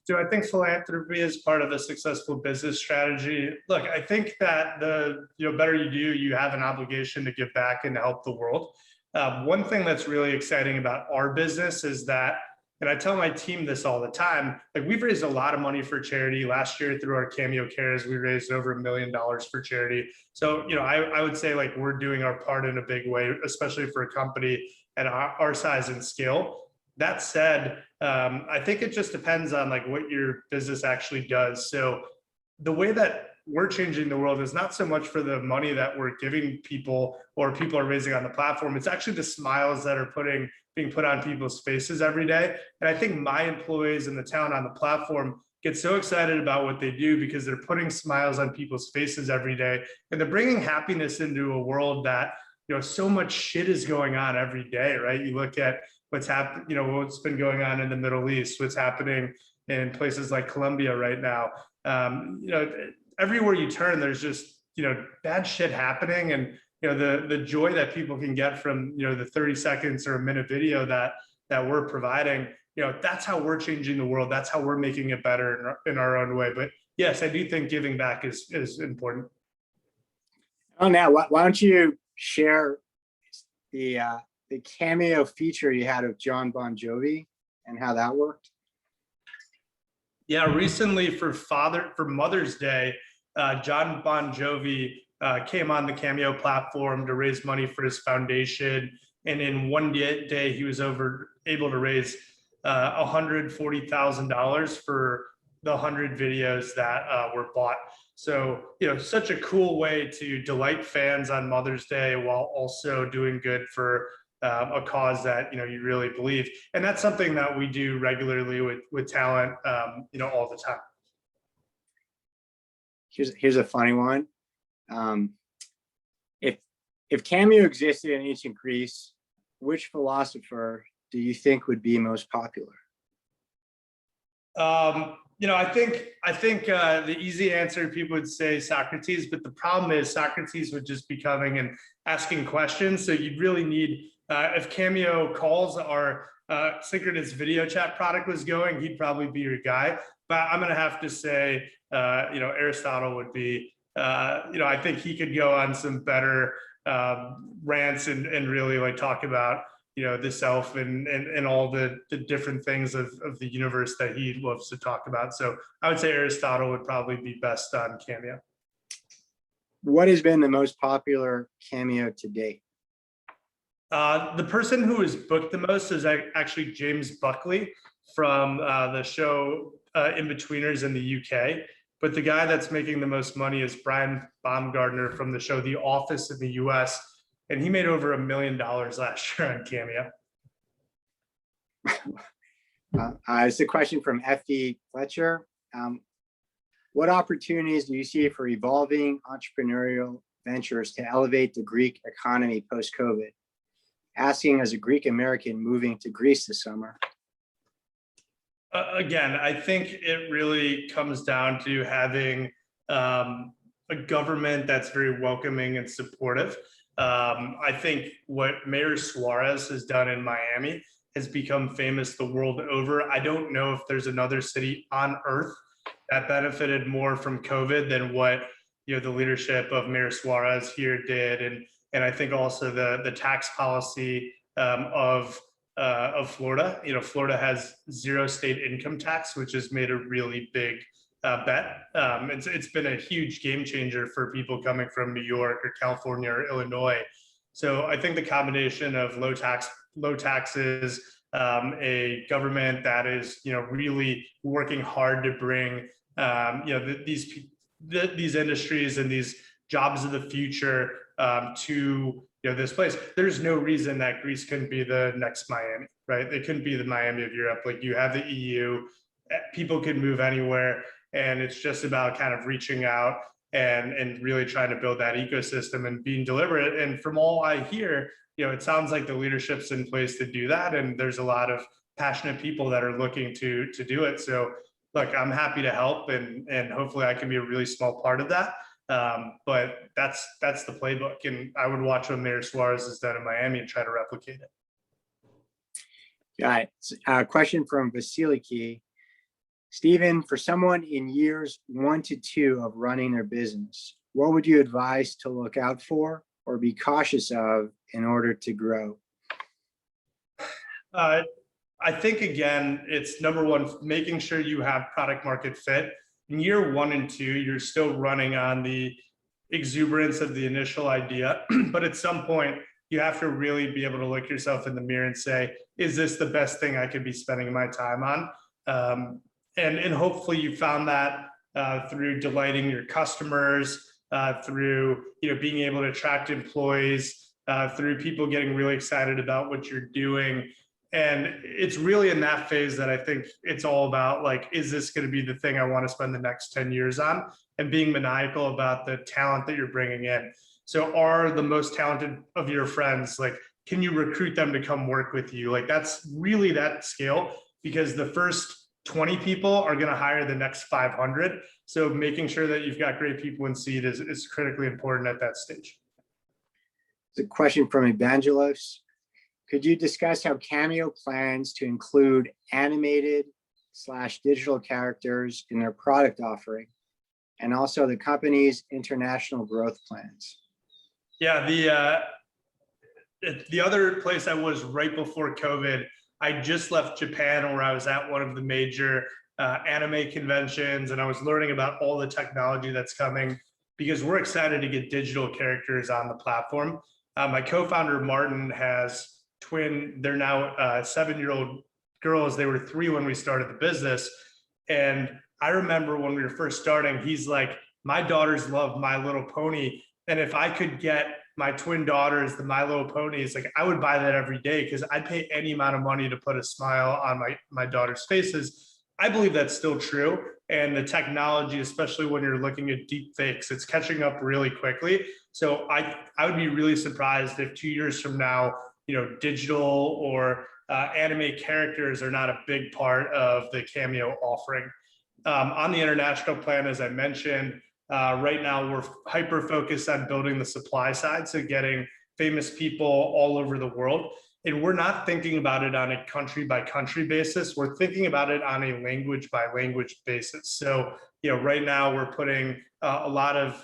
Do I think philanthropy is part of a successful business strategy? Look, I think that the better you do, you have an obligation to give back and to help the world. One thing that's really exciting about our business is that, and I tell my team this all the time, like we've raised a lot of money for charity. Last year through our Cameo Cares, we raised over $1 million for charity. So, I would say like we're doing our part in a big way, especially for a company at our size and scale. That said, I think it just depends on like what your business actually does. So the way that we're changing the world is not so much for the money that we're giving people or people are raising on the platform. It's actually the smiles that are being put on people's faces every day. And I think my employees and the talent on the platform get so excited about what they do because they're putting smiles on people's faces every day. And they're bringing happiness into a world that, so much shit is going on every day, right? You look at what's happened, what's been going on in the Middle East, what's happening in places like Colombia right now. Everywhere you turn, there's just, bad shit happening. And, the joy that people can get from, the 30 seconds or a minute video that we're providing, that's how we're changing the world. That's how we're making it better in our own way. But yes, I do think giving back is important. Oh, now, why don't you share the cameo feature you had of John Bon Jovi and how that worked? Yeah, recently for Mother's Day, John Bon Jovi came on the Cameo platform to raise money for his foundation. And in one day, he was able to raise $140,000 for the 100 videos that were bought. So, such a cool way to delight fans on Mother's Day while also doing good for a cause that, you really believe. And that's something that we do regularly with talent, all the time. Here's a funny one. If Cameo existed in ancient Greece, which philosopher do you think would be most popular? I think the easy answer, people would say Socrates, but the problem is Socrates would just be coming and asking questions. So you'd really need, if Cameo calls our synchronous video chat product was going, he'd probably be your guy. But I'm going to have to say, Aristotle would be, I think he could go on some better rants and really like talk about the self and all the different things of the universe that he loves to talk about. So I would say Aristotle would probably be best on Cameo. What has been the most popular Cameo to date? The person who is booked the most is actually James Buckley from the show In-Betweeners in the UK. But the guy that's making the most money is Brian Baumgartner from the show The Office in the US. And he made over $1 million last year on Cameo. It's a question from F.E. Fletcher. What opportunities do you see for evolving entrepreneurial ventures to elevate the Greek economy post-COVID? Asking as a Greek American moving to Greece this summer. Again, I think it really comes down to having a government that's very welcoming and supportive. I think what Mayor Suarez has done in Miami has become famous the world over. I don't know if there's another city on earth that benefited more from COVID than what the leadership of Mayor Suarez here did, and I think also the tax policy of Florida. Florida has zero state income tax, which has made a really big bet. It's been a huge game changer for people coming from New York or California or Illinois. So I think the combination of low taxes, a government that is really working hard to bring these industries and these jobs of the future to this place. There's no reason that Greece couldn't be the next Miami, right? It couldn't be the Miami of Europe. Like, you have the EU, people can move anywhere. And it's just about kind of reaching out and really trying to build that ecosystem and being deliberate. And from all I hear, it sounds like the leadership's in place to do that. And there's a lot of passionate people that are looking to do it. So look, I'm happy to help, and hopefully I can be a really small part of that. But that's the playbook. And I would watch what Mayor Suarez has done in Miami and try to replicate it. Got it. A question from Vasiliki. Stephen, for someone in years 1 to 2 of running their business, what would you advise to look out for or be cautious of in order to grow? I think, again, it's number one, making sure you have product market fit. In year 1 and 2, you're still running on the exuberance of the initial idea. But at some point, you have to really be able to look yourself in the mirror and say, is this the best thing I could be spending my time on? And hopefully you found that through delighting your customers, through being able to attract employees, through people getting really excited about what you're doing. And it's really in that phase that I think it's all about, like, is this going to be the thing I want to spend the next 10 years on? And being maniacal about the talent that you're bringing in. So are the most talented of your friends, like, can you recruit them to come work with you? Like, that's really that scale, because the first 20 people are going to hire the next 500. So making sure that you've got great people in seat is critically important at that stage. It's a question from Evangelos. Could you discuss how Cameo plans to include animated/digital characters in their product offering, and also the company's international growth plans? Yeah, the other place I was right before COVID, I just left Japan, where I was at one of the major anime conventions, and I was learning about all the technology that's coming, because we're excited to get digital characters on the platform. My co-founder, Martin, has they're now 7-year-old girls. They were 3 when we started the business. And I remember when we were first starting, he's like, my daughters love My Little Pony. And if I could get my twin daughters the My Little Ponies, like, I would buy that every day, because I'd pay any amount of money to put a smile on my daughters' faces. I believe that's still true. And the technology, especially when you're looking at deep fakes, it's catching up really quickly. So I would be really surprised if 2 years from now, digital or anime characters are not a big part of the Cameo offering. On the international plan, as I mentioned, right now we're hyper focused on building the supply side, so getting famous people all over the world. And we're not thinking about it on a country by country basis. We're thinking about it on a language by language basis. So, right now we're putting a lot of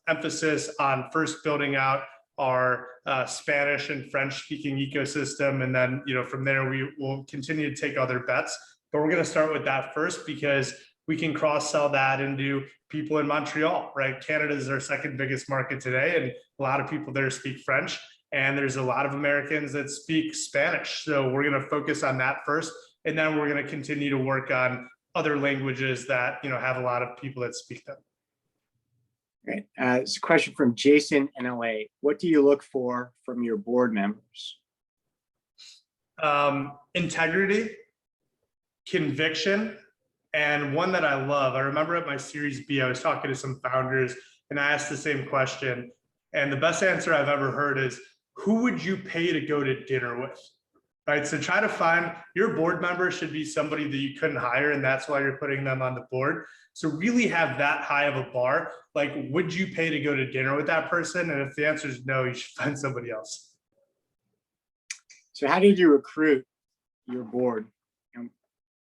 emphasis on first building out our Spanish and French speaking ecosystem. And then, from there, we will continue to take other bets. But we're going to start with that first because we can cross-sell that into people in Montreal, right? Canada is our second biggest market today, and a lot of people there speak French. And there's a lot of Americans that speak Spanish. So we're going to focus on that first. And then we're going to continue to work on other languages that, have a lot of people that speak them. Great. It's a question from Jason in LA. What do you look for from your board members? Integrity, conviction, and one that I love. I remember at my Series B, I was talking to some founders and I asked the same question. And the best answer I've ever heard is, who would you pay to go to dinner with? Right. So try to find your board member should be somebody that you couldn't hire, and that's why you're putting them on the board. So really have that high of a bar. Like, would you pay to go to dinner with that person? And if the answer is no, you should find somebody else. So how did you recruit your board?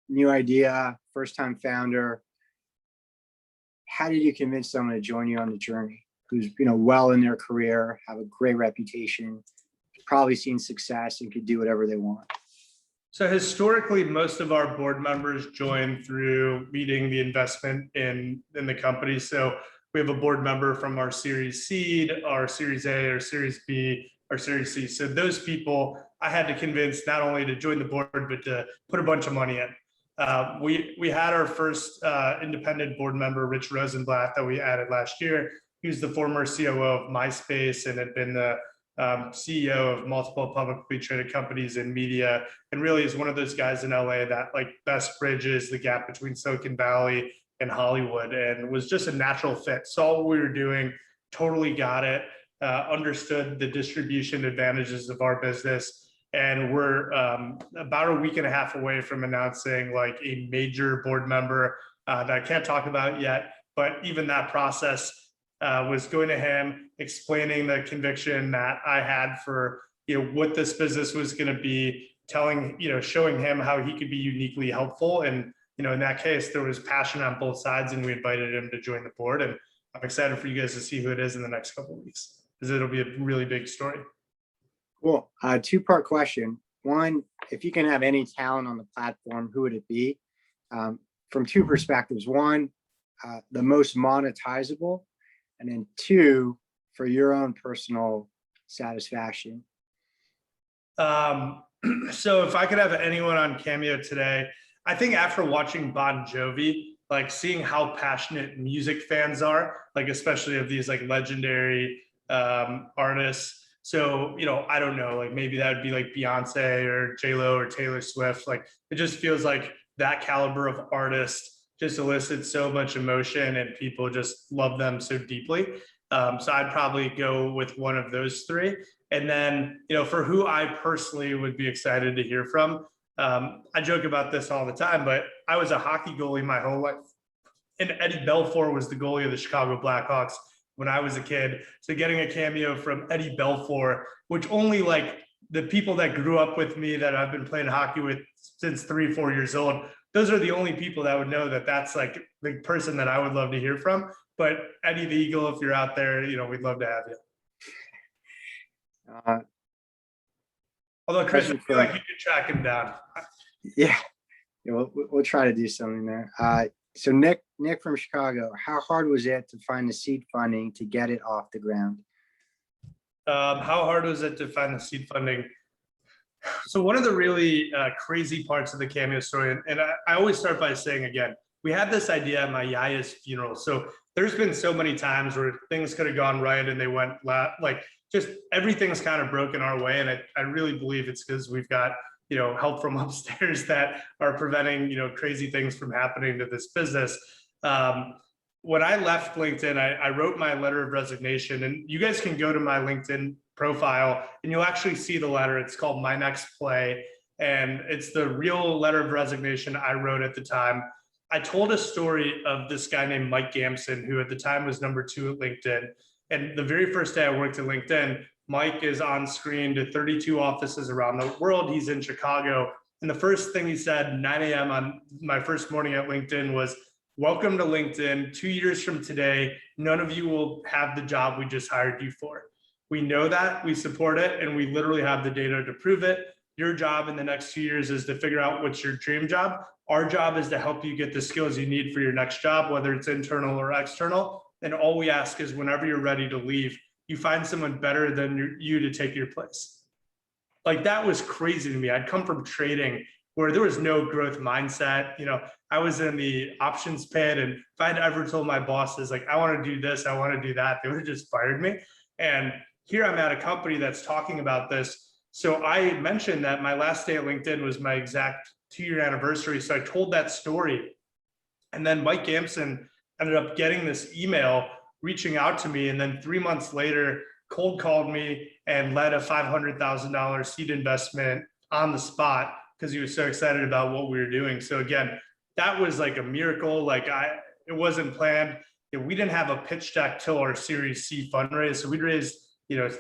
New idea, first time founder. How did you convince someone to join you on the journey? Who's well in their career, have a great reputation, probably seen success, and could do whatever they want. So historically, most of our board members join through meeting the investment in the company. So we have a board member from our Series Seed, our Series A, our Series B, our Series C. So those people I had to convince not only to join the board, but to put a bunch of money in. We had our first independent board member, Rich Rosenblatt, that we added last year. He was the former COO of MySpace and had been the CEO of multiple publicly traded companies in media, and really is one of those guys in LA that best bridges the gap between Silicon Valley and Hollywood, and was just a natural fit. Saw what we were doing, totally got it, understood the distribution advantages of our business. And we're about a week and a half away from announcing a major board member that I can't talk about yet, but even that process was going to him, explaining the conviction that I had for what this business was going to be, showing him how he could be uniquely helpful. And in that case, there was passion on both sides, and we invited him to join the board. And I'm excited for you guys to see who it is in the next couple of weeks, because it'll be a really big story. Cool. Two-part question. One, if you can have any talent on the platform, who would it be? From two perspectives. One, the most monetizable. And then two, for your own personal satisfaction. So if I could have anyone on Cameo today, I think after watching Bon Jovi, seeing how passionate music fans are, especially of these legendary artists. So, I don't know, maybe that would be Beyonce or J-Lo or Taylor Swift. It just feels like that caliber of artist just elicits so much emotion and people just love them so deeply. So I'd probably go with one of those three. And then, for who I personally would be excited to hear from, I joke about this all the time, but I was a hockey goalie my whole life. And Eddie Belfour was the goalie of the Chicago Blackhawks when I was a kid. So getting a cameo from Eddie Belfour, which only the people that grew up with me that I've been playing hockey with since 3-4 years old, those are the only people that would know that that's the person that I would love to hear from. But Eddie the Eagle, if you're out there, we'd love to have you. Although Chris, I feel like you could track him down. Yeah, we'll try to do something there. So Nick from Chicago, how hard was it to find the seed funding to get it off the ground? How hard was it to find the seed funding? So one of the really crazy parts of the Cameo story, and I always start by saying, again, we had this idea at my yaya's funeral. So there's been so many times where things could have gone right and they went just everything's kind of broken our way. And I really believe it's because we've got help from upstairs that are preventing, crazy things from happening to this business. When I left LinkedIn, I wrote my letter of resignation, and you guys can go to my LinkedIn profile and you'll actually see the letter. It's called My Next Play. And it's the real letter of resignation I wrote at the time. I told a story of this guy named Mike Gamson, who at the time was #2 at LinkedIn. And the very first day I worked at LinkedIn, Mike is on screen to 32 offices around the world. He's in Chicago. And the first thing he said, 9 a.m. on my first morning at LinkedIn was, "Welcome to LinkedIn. 2 years from today, none of you will have the job we just hired you for. We know that, we support it, and we literally have the data to prove it. Your job in the next 2 years is to figure out what's your dream job. Our job is to help you get the skills you need for your next job, whether it's internal or external. And all we ask is whenever you're ready to leave, you find someone better than you to take your place." Like, that was crazy to me. I'd come from trading where there was no growth mindset. I was in the options pit, and if I'd ever told my bosses, like, I want to do this, I want to do that, they would have just fired me. And here I'm at a company that's talking about this. So I mentioned that my last day at LinkedIn was my exact 2-year anniversary. So I told that story. And then Mike Gamson ended up getting this email, reaching out to me. And then 3 months later, cold called me and led a $500,000 seed investment on the spot because he was so excited about what we were doing. So again, that was like a miracle. It wasn't planned. We didn't have a pitch deck till our Series C fundraise. So we'd raised,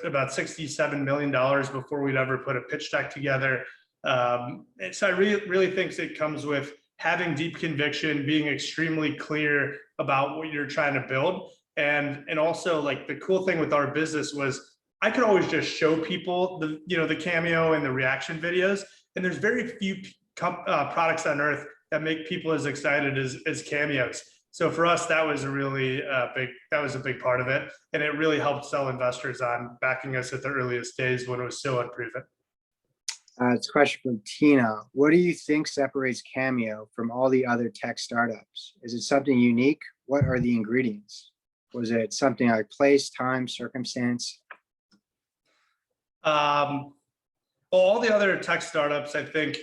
about $67 million before we'd ever put a pitch deck together. So I really think it comes with having deep conviction, being extremely clear about what you're trying to build. And also, like, the cool thing with our business was I could always just show people the Cameo and the reaction videos. And there's very few products on earth that make people as excited as Cameos. So for us, that was a really big part of it. And it really helped sell investors on backing us at the earliest days when it was so unproven. It's a question from Tina. What do you think separates Cameo from all the other tech startups? Is it something unique? What are the ingredients? Was it something like place, time, circumstance? Well, all the other tech startups, I think,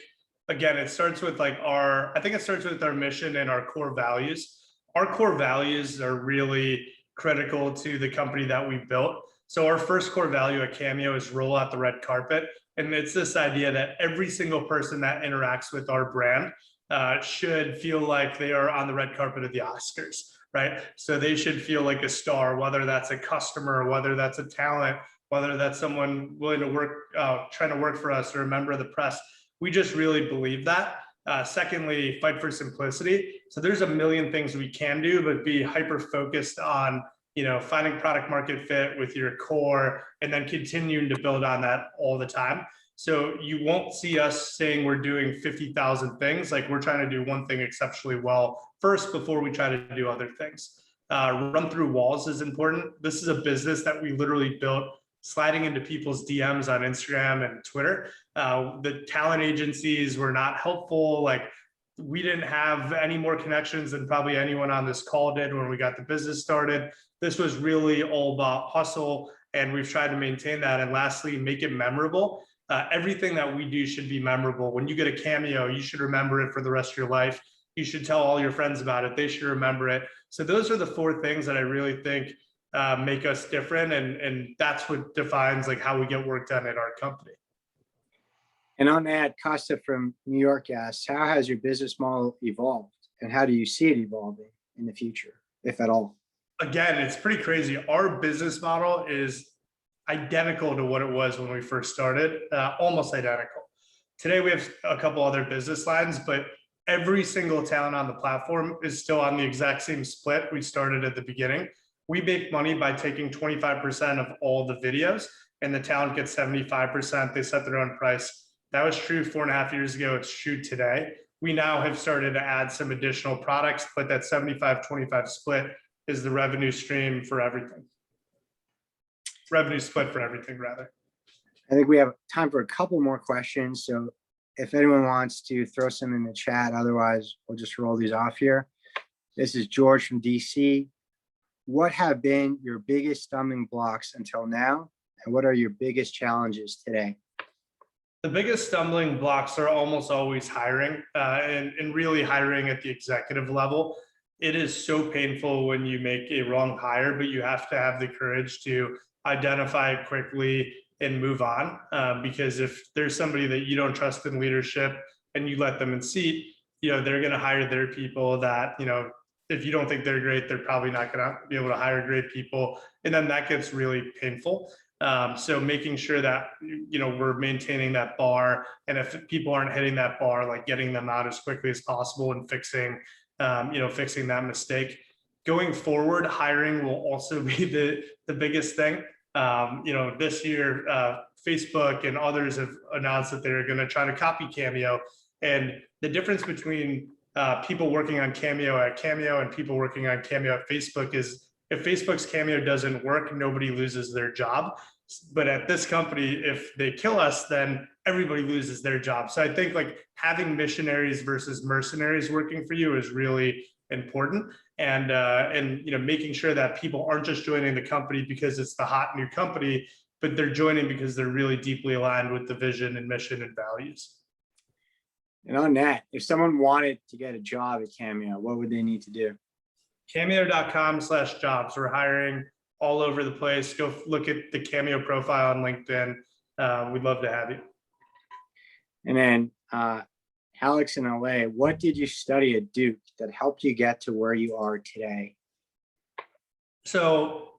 again, it starts with our mission and our core values. Our core values are really critical to the company that we built. So our first core value at Cameo is roll out the red carpet. And it's this idea that every single person that interacts with our brand should feel like they are on the red carpet of the Oscars, right? So they should feel like a star, whether that's a customer, whether that's a talent, whether that's someone willing to work, trying to work for us, or a member of the press. We just really believe that. Secondly, fight for simplicity. So there's a million things we can do, but be hyper focused on finding product market fit with your core and then continuing to build on that all the time. So you won't see us saying we're doing 50,000 things. Like, we're trying to do one thing exceptionally well first before we try to do other things. Run through walls is important. This is a business that we literally built sliding into people's DMs on Instagram and Twitter. The talent agencies were not helpful. Like, we didn't have any more connections than probably anyone on this call did when we got the business started. This was really all about hustle, and we've tried to maintain that. And lastly, make it memorable. Everything that we do should be memorable. When you get a Cameo, you should remember it for the rest of your life. You should tell all your friends about it. They should remember it. So those are the 4 things that I really think make us different. And that's what defines how we get work done at our company. And on that, Costa from New York asks, how has your business model evolved, and how do you see it evolving in the future, if at all? Again, it's pretty crazy. Our business model is identical to what it was when we first started, almost identical. Today, we have a couple other business lines, but every single talent on the platform is still on the exact same split we started at the beginning. We make money by taking 25% of all the videos, and the talent gets 75%. They set their own price. That was true 4.5 years ago. It's true today. We now have started to add some additional products, but that 75-25 split is the revenue stream for everything. Revenue split for everything, rather. I think we have time for a couple more questions. So if anyone wants to throw some in the chat, otherwise we'll just roll these off here. This is George from DC. What have been your biggest stumbling blocks until now? And what are your biggest challenges today? The biggest stumbling blocks are almost always hiring, and really hiring at the executive level. It is so painful when you make a wrong hire, but you have to have the courage to identify it quickly and move on. Because if there's somebody that you don't trust in leadership and you let them in seat, they're going to hire their people that, if you don't think they're great, they're probably not going to be able to hire great people. And then that gets really painful. So making sure that, we're maintaining that bar. And if people aren't hitting that bar, like getting them out as quickly as possible and fixing that mistake. Going forward, hiring will also be the biggest thing. This year, Facebook and others have announced that they're going to try to copy Cameo. And the difference between people working on Cameo at Cameo and people working on Cameo at Facebook is if Facebook's Cameo doesn't work, nobody loses their job. But at this company, if they kill us, then everybody loses their job. So I think like having missionaries versus mercenaries working for you is really important. And making sure that people aren't just joining the company because it's the hot new company, but they're joining because they're really deeply aligned with the vision and mission and values. And on that, if someone wanted to get a job at Cameo, what would they need to do? Cameo.com/jobs. We're hiring all over the place. Go look at the Cameo profile on LinkedIn. We'd love to have you. And then Alex in LA, what did you study at Duke that helped you get to where you are today? So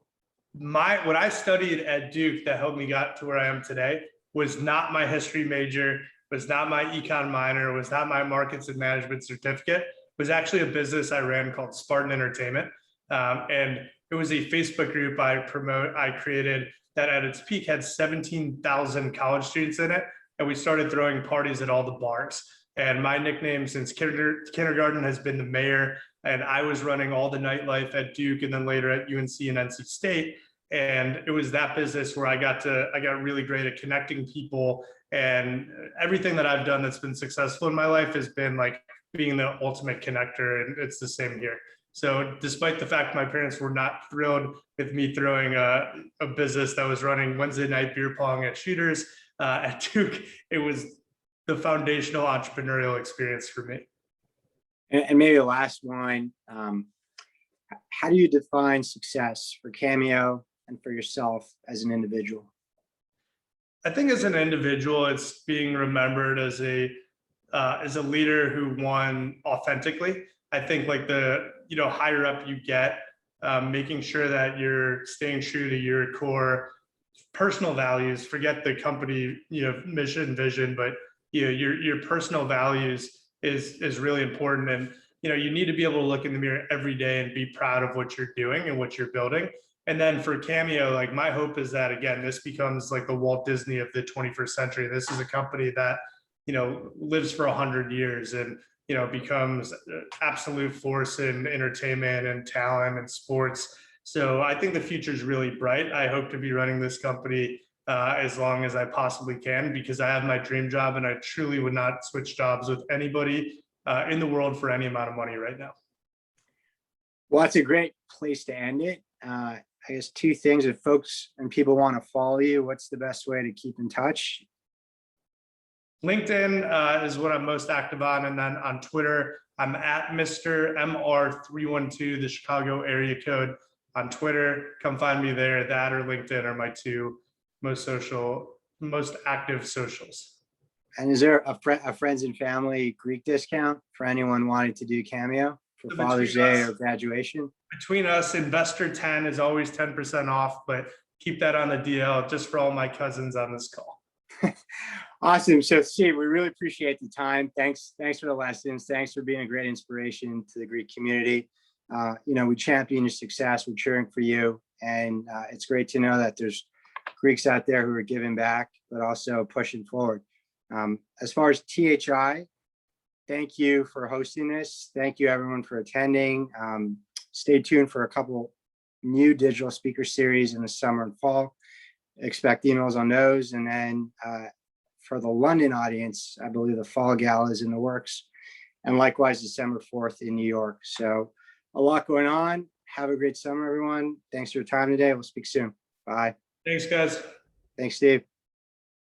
what I studied at Duke that helped me get to where I am today was not my history major, was not my econ minor, was not my markets and management certificate. It was actually a business I ran called Spartan Entertainment. And it was a Facebook group I created that at its peak had 17,000 college students in it. And we started throwing parties at all the bars. And my nickname since kindergarten has been the mayor. And I was running all the nightlife at Duke and then later at UNC and NC State. And it was that business where I got really great at connecting people. And everything that I've done that's been successful in my life has been like being the ultimate connector. And it's the same here. So despite the fact my parents were not thrilled with me throwing a business that was running Wednesday night beer pong at Shooters at Duke, it was the foundational entrepreneurial experience for me. And maybe the last one, how do you define success for Cameo and for yourself as an individual? I think as an individual, it's being remembered as a leader who won authentically. I think like the higher up you get, making sure that you're staying true to your core personal values. Forget the company mission, vision, but your personal values is really important. And you need to be able to look in the mirror every day and be proud of what you're doing and what you're building. And then for Cameo, like my hope is that again, this becomes like the Walt Disney of the 21st century. This is a company that lives for 100 years and becomes absolute force in entertainment and talent and sports. So I think the future is really bright. I hope to be running this company as long as I possibly can, because I have my dream job and I truly would not switch jobs with anybody in the world for any amount of money right now. Well, that's a great place to end it. I guess two things: if folks and people want to follow you, what's the best way to keep in touch? LinkedIn is what I'm most active on. And then on Twitter, I'm at Mr. MR312, the Chicago area code on Twitter. Come find me there. That or LinkedIn are my two most active socials. And is there a friends and family Greek discount for anyone wanting to do Cameo for Father's Day or graduation? Between us, Investor 10 is always 10% off, but keep that on the DL just for all my cousins on this call. Awesome. So Steve, we really appreciate the time. Thanks for the lessons. Thanks for being a great inspiration to the Greek community. We champion your success. We're cheering for you. And it's great to know that there's Greeks out there who are giving back, but also pushing forward. As far as THI, thank you for hosting this. Thank you everyone for attending. Stay tuned for a couple new digital speaker series in the summer and fall. Expect emails on those. And then for the London audience, I believe the fall gala is in the works. And likewise, December 4th in New York. So a lot going on. Have a great summer, everyone. Thanks for your time today. We'll speak soon. Bye. Thanks, guys. Thanks, Steve.